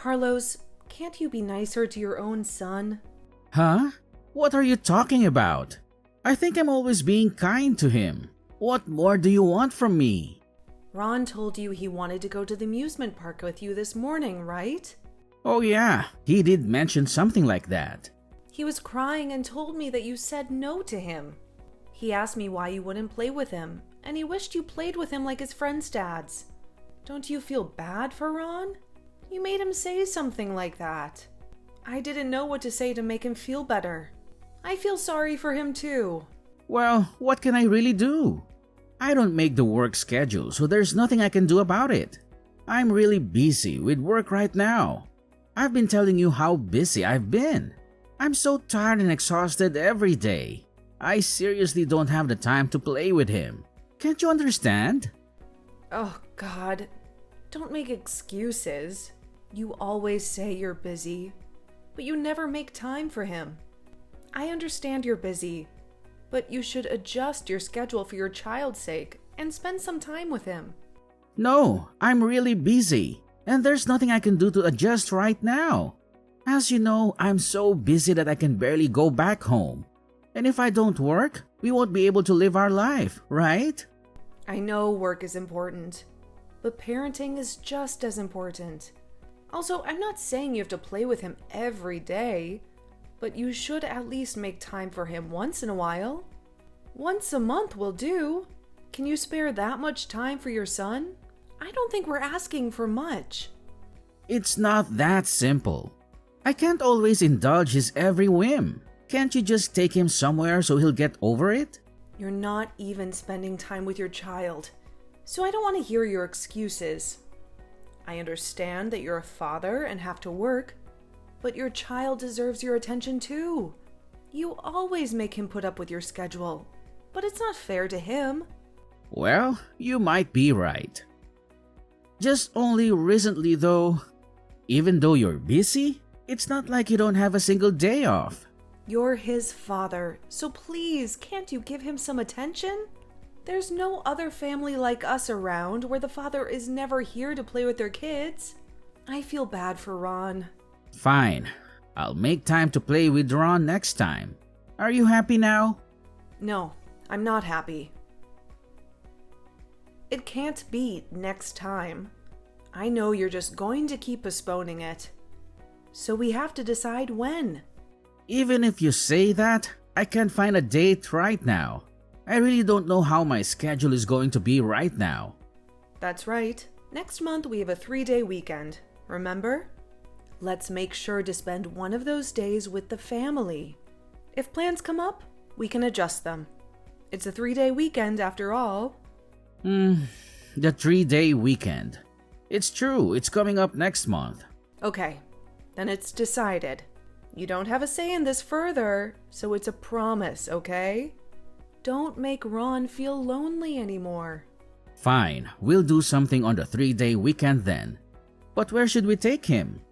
Carlos, can't you be nicer to your own son? Huh? What are you talking about? I think I'm always being kind to him. What more do you want from me? Ron told you he wanted to go to the amusement park with you this morning, right? Oh yeah, he did mention something like that. He was crying and told me that you said no to him. He asked me why you wouldn't play with him, and he wished you played with him like his friends' dads. Don't you feel bad for Ron? You made him say something like that. I didn't know what to say to make him feel better. I feel sorry for him too. Well, what can I really do? I don't make the work schedule, so there's nothing I can do about it. I'm really busy with work right now. I've been telling you how busy I've been. I'm so tired and exhausted every day. I seriously don't have the time to play with him. Can't you understand? Oh, God. Don't make excuses. You always say you're busy, but you never make time for him. I understand you're busy, but you should adjust your schedule for your child's sake and spend some time with him. No, I'm really busy, and there's nothing I can do to adjust right now. As you know, I'm so busy that I can barely go back home. And if I don't work, we won't be able to live our life, right? I know work is important, but parenting is just as important. Also, I'm not saying you have to play with him every day, but you should at least make time for him once in a while. Once a month will do. Can you spare that much time for your son? I don't think we're asking for much. It's not that simple. I can't always indulge his every whim. Can't you just take him somewhere so he'll get over it? You're not even spending time with your child, so I don't want to hear your excuses. I understand that you're a father and have to work, but your child deserves your attention too. You always make him put up with your schedule, but it's not fair to him. Well, you might be right. Just only recently though, even though you're busy, it's not like you don't have a single day off. You're his father, so please, can't you give him some attention? There's no other family like us around where the father is never here to play with their kids. I feel bad for Ron. Fine. I'll make time to play with Ron next time. Are you happy now? No, I'm not happy. It can't be next time. I know you're just going to keep postponing it. So we have to decide when. Even if you say that, I can't find a date right now. I really don't know how my schedule is going to be right now. That's right. Next month we have a 3-day weekend. Remember? Let's make sure to spend one of those days with the family. If plans come up, we can adjust them. It's a 3-day weekend after all. The 3-day weekend. It's true, it's coming up next month. Okay, then it's decided. You don't have a say in this further, so it's a promise, okay? Don't make Ron feel lonely anymore. Fine, we'll do something on the 3-day weekend then. But where should we take him?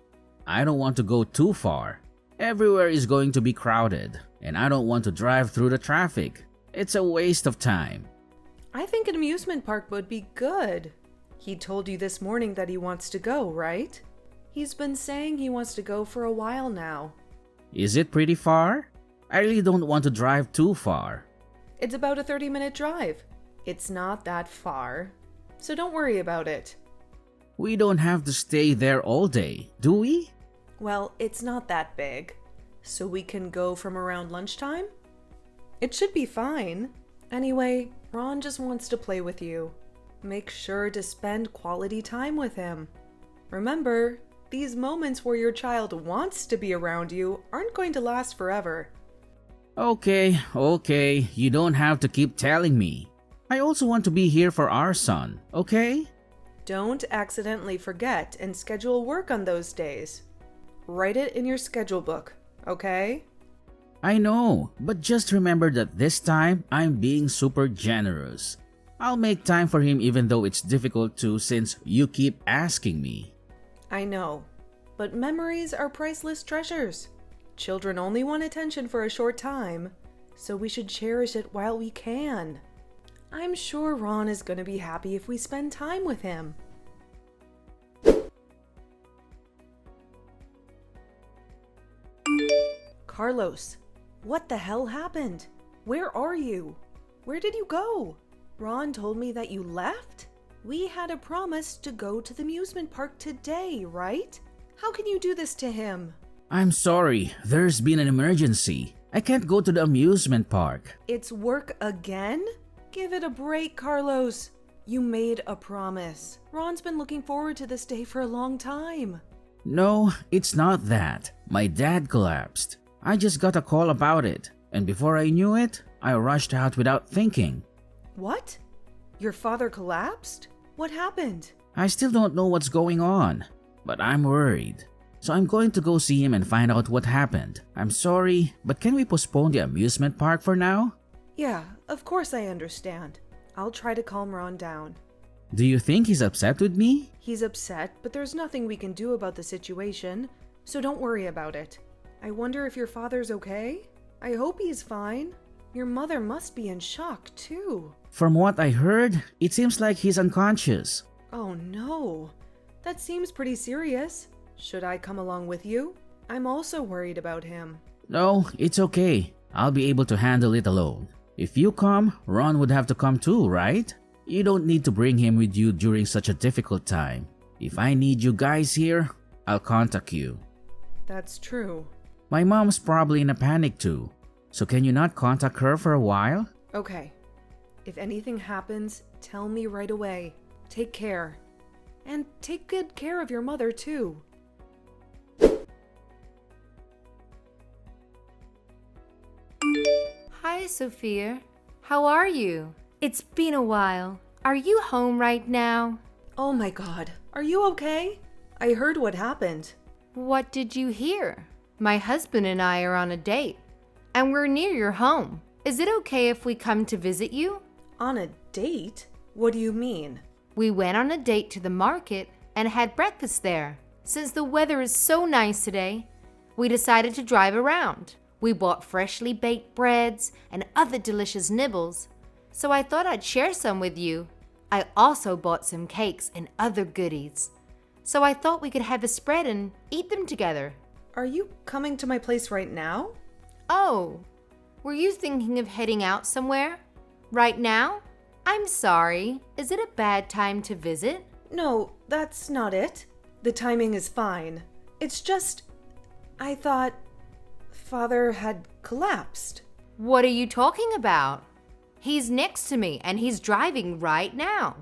I don't want to go too far. Everywhere is going to be crowded, and I don't want to drive through the traffic. It's a waste of time. I think an amusement park would be good. He told you this morning that he wants to go, right? He's been saying he wants to go for a while now. Is it pretty far? I really don't want to drive too far. It's about a 30-minute drive. It's not that far, so don't worry about it. We don't have to stay there all day, do we? Well, it's not that big, so we can go from around lunchtime? It should be fine. Anyway, Ron just wants to play with you. Make sure to spend quality time with him. Remember, these moments where your child wants to be around you aren't going to last forever. Okay, you don't have to keep telling me. I also want to be here for our son, okay? Don't accidentally forget and schedule work on those days. Write it in your schedule book, okay? I know, but just remember that this time I'm being super generous. I'll make time for him even though it's difficult to since you keep asking me. I know, but memories are priceless treasures. Children only want attention for a short time, so we should cherish it while we can. I'm sure Ron is going to be happy if we spend time with him. Carlos, what the hell happened? Where are you? Where did you go? Ron told me that you left? We had a promise to go to the amusement park today, right? How can you do this to him? I'm sorry, there's been an emergency. I can't go to the amusement park. It's work again? Give it a break, Carlos. You made a promise. Ron's been looking forward to this day for a long time. No, it's not that. My dad collapsed. I just got a call about it, and before I knew it, I rushed out without thinking. What? Your father collapsed? What happened? I still don't know what's going on, but I'm worried. So I'm going to go see him and find out what happened. I'm sorry, but can we postpone the amusement park for now? Yeah, of course I understand. I'll try to calm Ron down. Do you think he's upset with me? He's upset, but there's nothing we can do about the situation, so don't worry about it. I wonder if your father's okay? I hope he's fine. Your mother must be in shock, too. From what I heard, it seems like he's unconscious. Oh no, that seems pretty serious. Should I come along with you? I'm also worried about him. No, it's okay. I'll be able to handle it alone. If you come, Ron would have to come too, right? You don't need to bring him with you during such a difficult time. If I need you guys here, I'll contact you. That's true. My mom's probably in a panic too. So can you not contact her for a while? Okay. If anything happens, tell me right away. Take care. And take good care of your mother too. Hi, Sophia. How are you? It's been a while. Are you home right now? Oh my god, are you okay? I heard what happened. What did you hear? My husband and I are on a date, and we're near your home. Is it okay if we come to visit you? On a date? What do you mean? We went on a date to the market and had breakfast there. Since the weather is so nice today, we decided to drive around. We bought freshly baked breads and other delicious nibbles, so I thought I'd share some with you. I also bought some cakes and other goodies, so I thought we could have a spread and eat them together. Are you coming to my place right now? Oh, were you thinking of heading out somewhere? Right now? I'm sorry. Is it a bad time to visit? No, that's not it. The timing is fine. It's just, I thought Father had collapsed. What are you talking about? He's next to me and he's driving right now.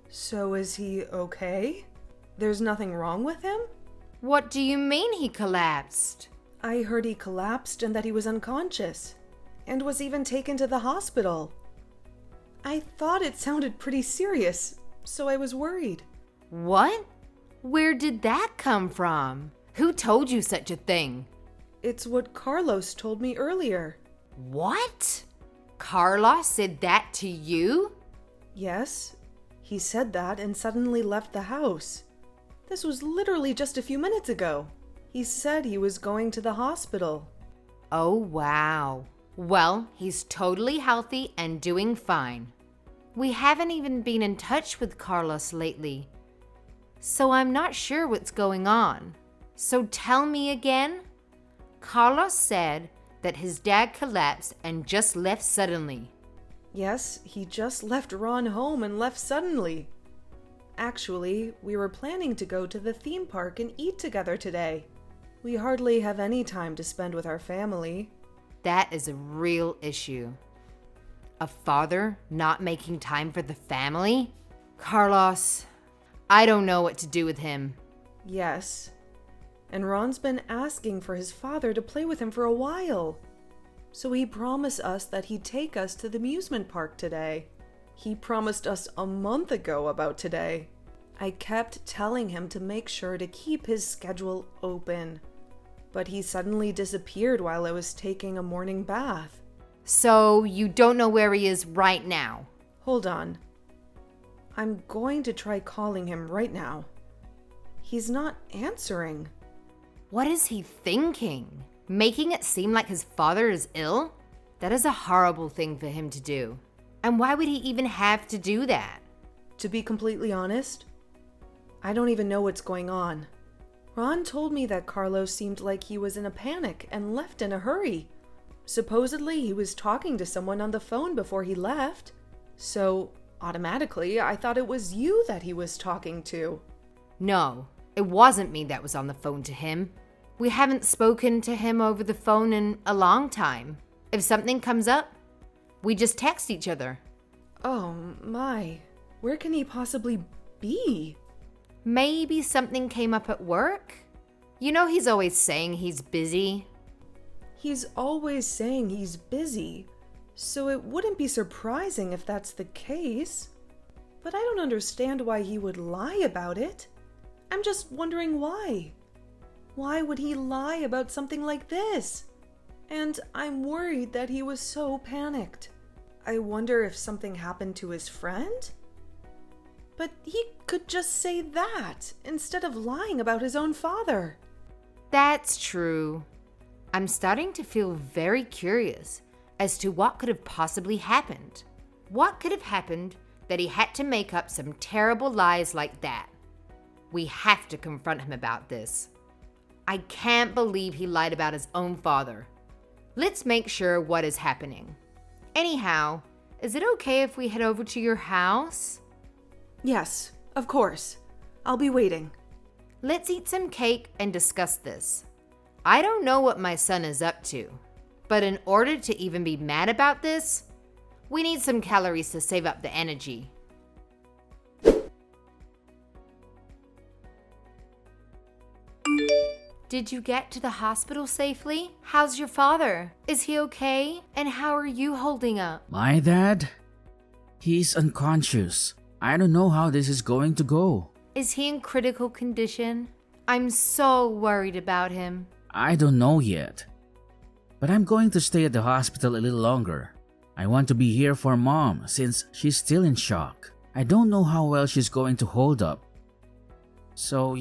So is he okay? There's nothing wrong with him? What do you mean he collapsed? I heard he collapsed and that he was unconscious, and was even taken to the hospital. I thought it sounded pretty serious, so I was worried. What? Where did that come from? Who told you such a thing? It's what Carlos told me earlier. What? Carlos said that to you? Yes, he said that and suddenly left the house. This was literally just a few minutes ago. He said he was going to the hospital. Oh, wow. Well, he's totally healthy and doing fine. We haven't even been in touch with Carlos lately, so I'm not sure what's going on. So tell me again. Carlos said that his dad collapsed and just left suddenly. Yes, he just left Ron home and left suddenly. Actually, we were planning to go to the theme park and eat together today. We hardly have any time to spend with our family. That is a real issue. A father not making time for the family? Carlos, I don't know what to do with him. Yes. And Ron's been asking for his father to play with him for a while. So he promised us that he'd take us to the amusement park today. He promised us a month ago about today. I kept telling him to make sure to keep his schedule open. But he suddenly disappeared while I was taking a morning bath. So you don't know where he is right now? Hold on. I'm going to try calling him right now. He's not answering. What is he thinking? Making it seem like his father is ill? That is a horrible thing for him to do. And why would he even have to do that? To be completely honest, I don't even know what's going on. Ron told me that Carlos seemed like he was in a panic and left in a hurry. Supposedly, he was talking to someone on the phone before he left. So, automatically, I thought it was you that he was talking to. No, it wasn't me that was on the phone to him. We haven't spoken to him over the phone in a long time. If something comes up, we just text each other. Oh my, where can he possibly be? Maybe something came up at work? You know he's always saying he's busy. He's always saying he's busy, so it wouldn't be surprising if that's the case. But I don't understand why he would lie about it. I'm just wondering why. Why would he lie about something like this? And I'm worried that he was so panicked. I wonder if something happened to his friend? But he could just say that instead of lying about his own father. That's true. I'm starting to feel very curious as to what could have possibly happened. What could have happened that he had to make up some terrible lies like that? We have to confront him about this. I can't believe he lied about his own father. Let's make sure what is happening. Anyhow, is it okay if we head over to your house? Yes, of course. I'll be waiting. Let's eat some cake and discuss this. I don't know what my son is up to, but in order to even be mad about this, we need some calories to save up the energy. Did you get to the hospital safely? How's your father? Is he okay? And how are you holding up? My dad? He's unconscious. I don't know how this is going to go. Is he in critical condition? I'm so worried about him. I don't know yet. But I'm going to stay at the hospital a little longer. I want to be here for Mom since she's still in shock. I don't know how well she's going to hold up. So,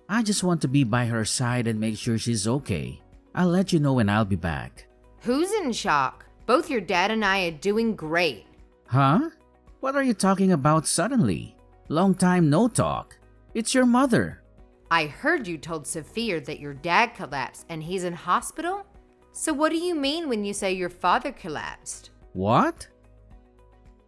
I just want to be by her side and make sure she's okay. I'll let you know when I'll be back. Who's in shock? Both your dad and I are doing great. Huh? What are you talking about suddenly? Long time no talk. It's your mother. I heard you told Sophia that your dad collapsed and he's in hospital? So what do you mean when you say your father collapsed? What?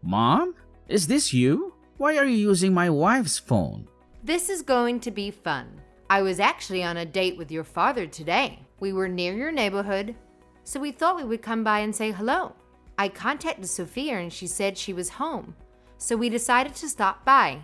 Mom? Is this you? Why are you using my wife's phone? This is going to be fun. I was actually on a date with your father today. We were near your neighborhood, so we thought we would come by and say hello. I contacted Sophia and she said she was home, so we decided to stop by.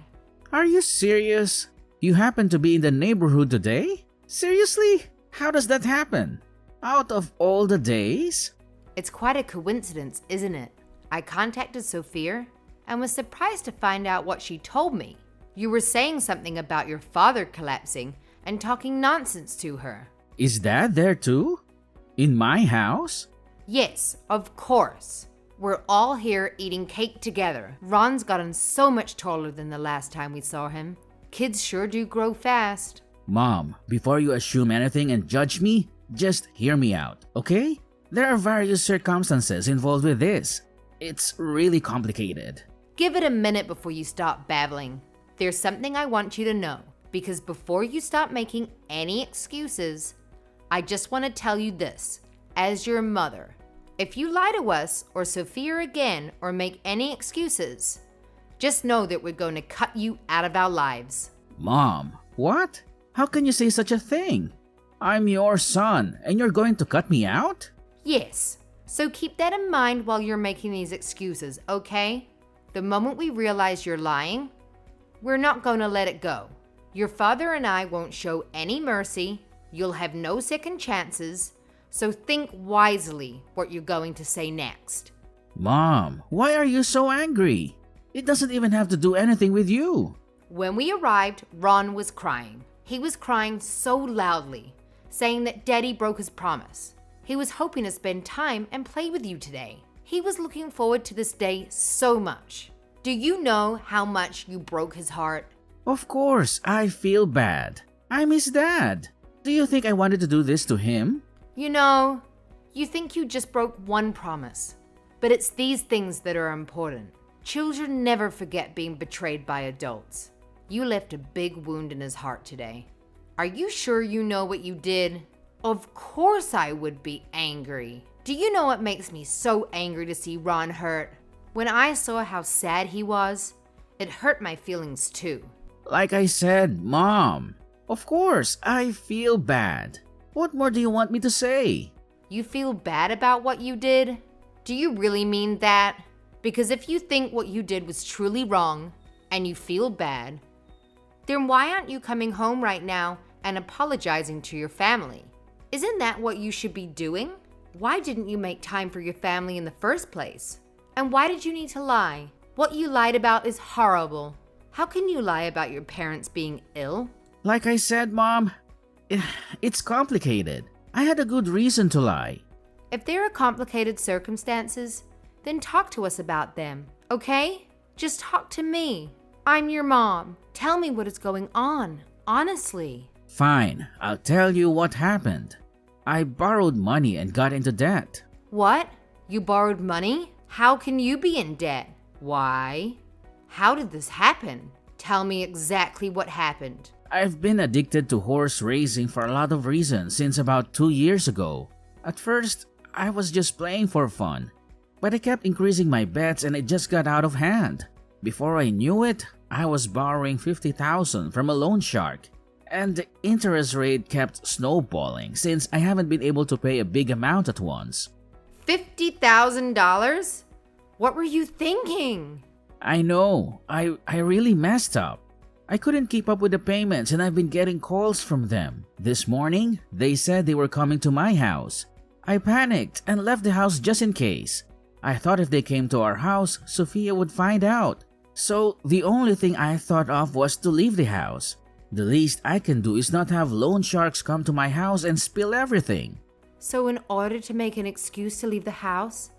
Are you serious? You happen to be in the neighborhood today? Seriously? How does that happen? Out of all the days? It's quite a coincidence, isn't it? I contacted Sophia and was surprised to find out what she told me. You were saying something about your father collapsing and talking nonsense to her. Is Dad there too? In my house? Yes, of course. We're all here eating cake together. Ron's gotten so much taller than the last time we saw him. Kids sure do grow fast. Mom, before you assume anything and judge me, just hear me out, okay? There are various circumstances involved with this. It's really complicated. Give it a minute before you stop babbling. There's something I want you to know, because before you stop making any excuses, I just want to tell you this. As your mother, if you lie to us or Sophia again or make any excuses, just know that we're going to cut you out of our lives. Mom, what? How can you say such a thing? I'm your son and you're going to cut me out? Yes, so keep that in mind while you're making these excuses, okay? The moment we realize you're lying, we're not going to let it go. Your father and I won't show any mercy. You'll have no second chances. So think wisely what you're going to say next. Mom, why are you so angry? It doesn't even have to do anything with you. When we arrived, Ron was crying. He was crying so loudly, saying that Daddy broke his promise. He was hoping to spend time and play with you today. He was looking forward to this day so much. Do you know how much you broke his heart? Of course, I feel bad. I'm his dad. Do you think I wanted to do this to him? You know, you think you just broke one promise, but it's these things that are important. Children never forget being betrayed by adults. You left a big wound in his heart today. Are you sure you know what you did? Of course I would be angry. Do you know what makes me so angry to see Ron hurt? When I saw how sad he was, it hurt my feelings too. Like I said, Mom, of course, I feel bad. What more do you want me to say? You feel bad about what you did? Do you really mean that? Because if you think what you did was truly wrong and you feel bad, then why aren't you coming home right now and apologizing to your family? Isn't that what you should be doing? Why didn't you make time for your family in the first place? And why did you need to lie? What you lied about is horrible. How can you lie about your parents being ill? Like I said, Mom, it's complicated. I had a good reason to lie. If there are complicated circumstances, then talk to us about them, okay? Just talk to me. I'm your mom. Tell me what is going on, honestly. Fine, I'll tell you what happened. I borrowed money and got into debt. What? You borrowed money? How can you be in debt? Why? How did this happen? Tell me exactly what happened. I've been addicted to horse racing for a lot of reasons since about 2 years ago. At first, I was just playing for fun, but I kept increasing my bets and it just got out of hand. Before I knew it, I was borrowing $50,000 from a loan shark, and the interest rate kept snowballing since I haven't been able to pay a big amount at once. $50,000? What were you thinking? I know, I really messed up. I couldn't keep up with the payments and I've been getting calls from them. This morning, they said they were coming to my house. I panicked and left the house just in case. I thought if they came to our house, Sophia would find out. So the only thing I thought of was to leave the house. The least I can do is not have loan sharks come to my house and spill everything. So in order to make an excuse to leave the house,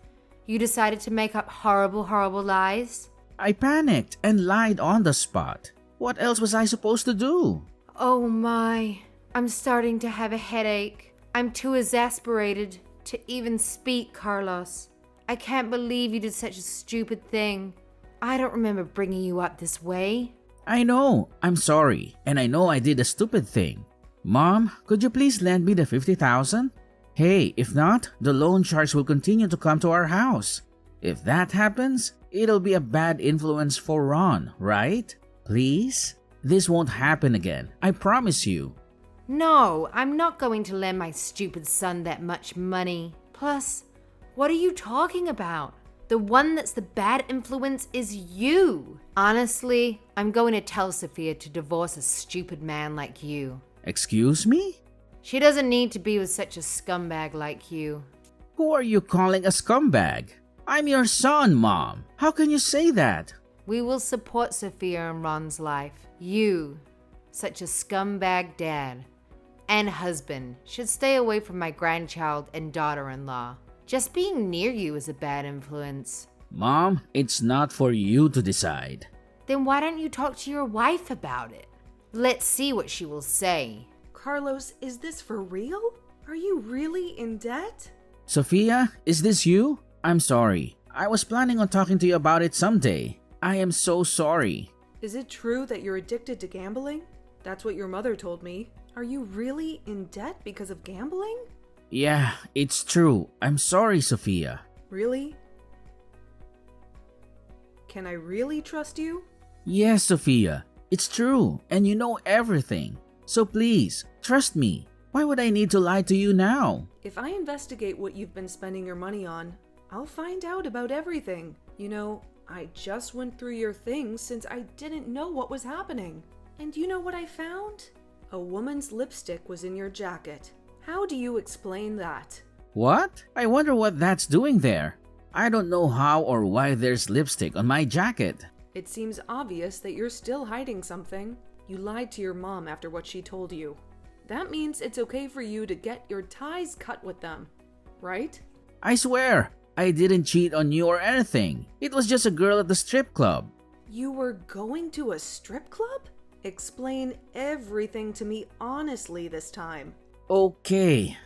you decided to make up horrible lies? I panicked and lied on the spot. What else was I supposed to do? Oh my, I'm starting to have a headache. I'm too exasperated to even speak, Carlos. I can't believe you did such a stupid thing. I don't remember bringing you up this way. I know, I'm sorry, and I know I did a stupid thing. Mom, could you please lend me the $50,000? Hey, if not, the loan sharks will continue to come to our house. If that happens, it'll be a bad influence for Ron, right? Please? This won't happen again, I promise you. No, I'm not going to lend my stupid son that much money. Plus, what are you talking about? The one that's the bad influence is you. Honestly, I'm going to tell Sophia to divorce a stupid man like you. Excuse me? She doesn't need to be with such a scumbag like you. Who are you calling a scumbag? I'm your son, Mom. How can you say that? We will support Sophia in Ron's life. You, such a scumbag dad and husband, should stay away from my grandchild and daughter-in-law. Just being near you is a bad influence. Mom, it's not for you to decide. Then why don't you talk to your wife about it? Let's see what she will say. Carlos, is this for real? Are you really in debt? Sophia, is this you? I'm sorry. I was planning on talking to you about it someday. I am so sorry. Is it true that you're addicted to gambling? That's what your mother told me. Are you really in debt because of gambling? Yeah, it's true. I'm sorry, Sophia. Really? Can I really trust you? Yes, Sophia. It's true, and you know everything. So please, trust me. Why would I need to lie to you now? If I investigate what you've been spending your money on, I'll find out about everything. You know, I just went through your things since I didn't know what was happening. And you know what I found? A woman's lipstick was in your jacket. How do you explain that? What? I wonder what that's doing there. I don't know how or why there's lipstick on my jacket. It seems obvious that you're still hiding something. You lied to your mom after what she told you. That means it's okay for you to get your ties cut with them, right? I swear, I didn't cheat on you or anything. It was just a girl at the strip club. You were going to a strip club? Explain everything to me honestly this time. Okay,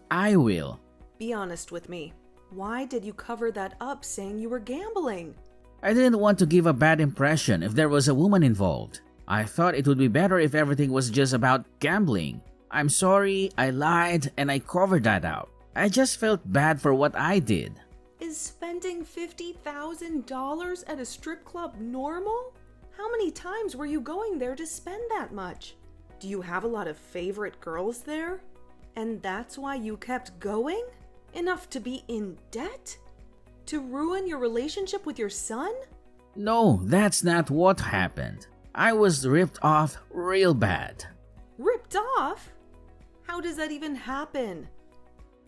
I will. Be honest with me. Why did you cover that up saying you were gambling? I didn't want to give a bad impression if there was a woman involved. I thought it would be better if everything was just about gambling. I'm sorry, I lied, and I covered that up. I just felt bad for what I did. Is spending $50,000 at a strip club normal? How many times were you going there to spend that much? Do you have a lot of favorite girls there? And that's why you kept going? Enough to be in debt? To ruin your relationship with your son? No, that's not what happened. I was ripped off real bad. Ripped off? How does that even happen?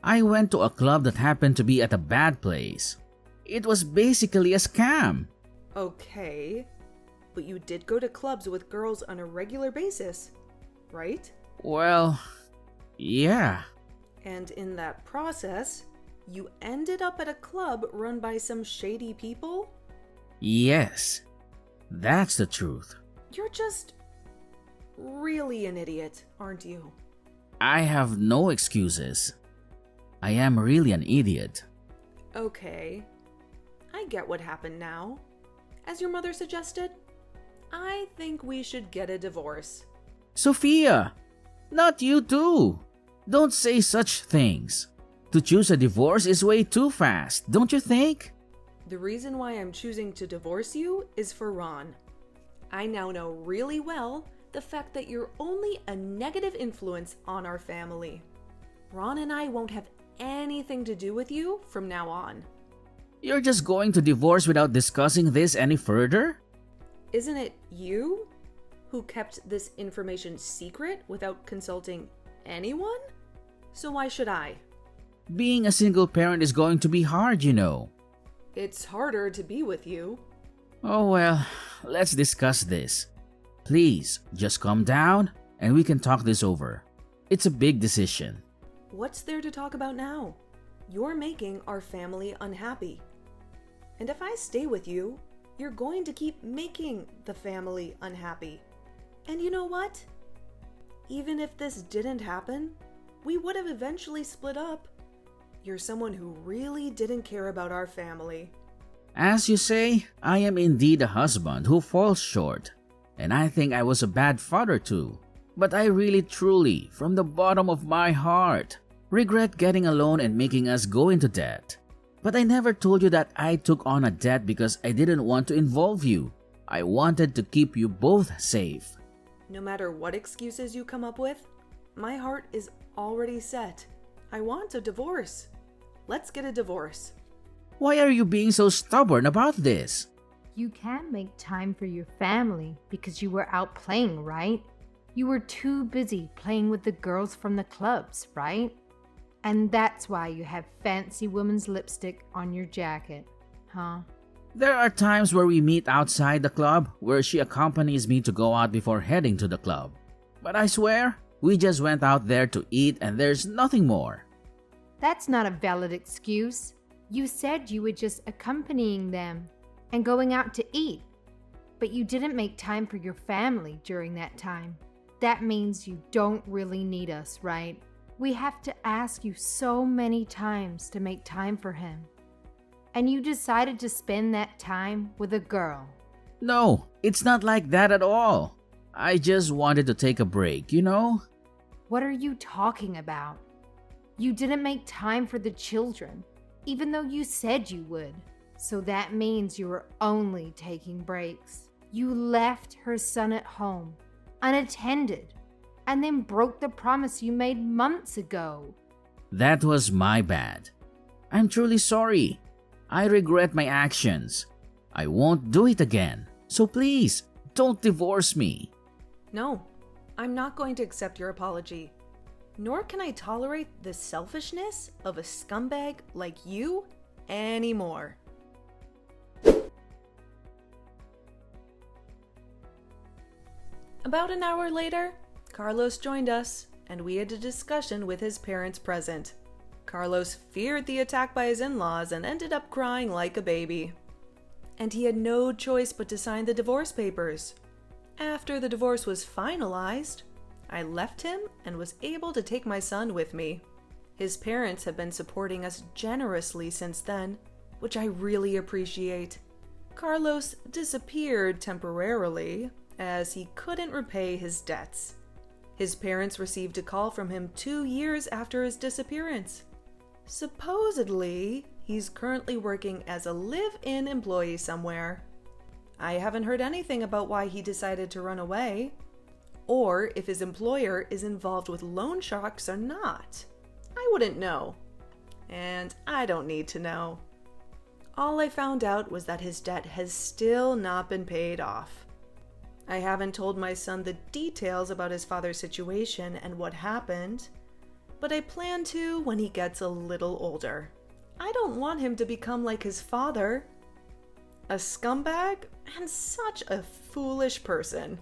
I went to a club that happened to be at a bad place. It was basically a scam. Okay, but you did go to clubs with girls on a regular basis, right? Well, yeah. And in that process, you ended up at a club run by some shady people? Yes, that's the truth. You're just really an idiot, aren't you? I have no excuses. I am really an idiot. Okay, I get what happened now. As your mother suggested, I think we should get a divorce. Sophia, not you too. Don't say such things. To choose a divorce is way too fast, don't you think? The reason why I'm choosing to divorce you is for Ron. I now know really well the fact that you're only a negative influence on our family. Ron and I won't have anything to do with you from now on. You're just going to divorce without discussing this any further? Isn't it you who kept this information secret without consulting anyone? So why should I? Being a single parent is going to be hard, you know. It's harder to be with you. Oh well, let's discuss this. Please, just calm down and we can talk this over. It's a big decision. What's there to talk about now? You're making our family unhappy. And if I stay with you, you're going to keep making the family unhappy. And you know what? Even if this didn't happen, we would have eventually split up. You're someone who really didn't care about our family. As you say, I am indeed a husband who falls short. And I think I was a bad father too. But I really truly, from the bottom of my heart, regret getting a loan and making us go into debt. But I never told you that I took on a debt because I didn't want to involve you. I wanted to keep you both safe. No matter what excuses you come up with, my heart is already set. I want a divorce. Let's get a divorce. Why are you being so stubborn about this? You can make time for your family because you were out playing, right? You were too busy playing with the girls from the clubs, right? And that's why you have fancy woman's lipstick on your jacket, huh? There are times where we meet outside the club where she accompanies me to go out before heading to the club. But I swear, we just went out there to eat and there's nothing more. That's not a valid excuse. You said you were just accompanying them and going out to eat, but you didn't make time for your family during that time. That means you don't really need us, right? We have to ask you so many times to make time for him. And you decided to spend that time with a girl. No, it's not like that at all. I just wanted to take a break, you know? What are you talking about? You didn't make time for the children, even though you said you would. So that means you were only taking breaks. You left her son at home, unattended, and then broke the promise you made months ago. That was my bad. I'm truly sorry. I regret my actions. I won't do it again. So please, don't divorce me. No, I'm not going to accept your apology. Nor can I tolerate the selfishness of a scumbag like you anymore. About an hour later, Carlos joined us, and we had a discussion with his parents present. Carlos feared the attack by his in-laws and ended up crying like a baby. And he had no choice but to sign the divorce papers. After the divorce was finalized, I left him and was able to take my son with me. His parents have been supporting us generously since then, which I really appreciate. Carlos disappeared temporarily, as he couldn't repay his debts. His parents received a call from him 2 years after his disappearance. Supposedly, he's currently working as a live-in employee somewhere. I haven't heard anything about why he decided to run away, or if his employer is involved with loan sharks or not. I wouldn't know, and I don't need to know. All I found out was that his debt has still not been paid off. I haven't told my son the details about his father's situation and what happened, but I plan to when he gets a little older. I don't want him to become like his father. A scumbag and such a foolish person.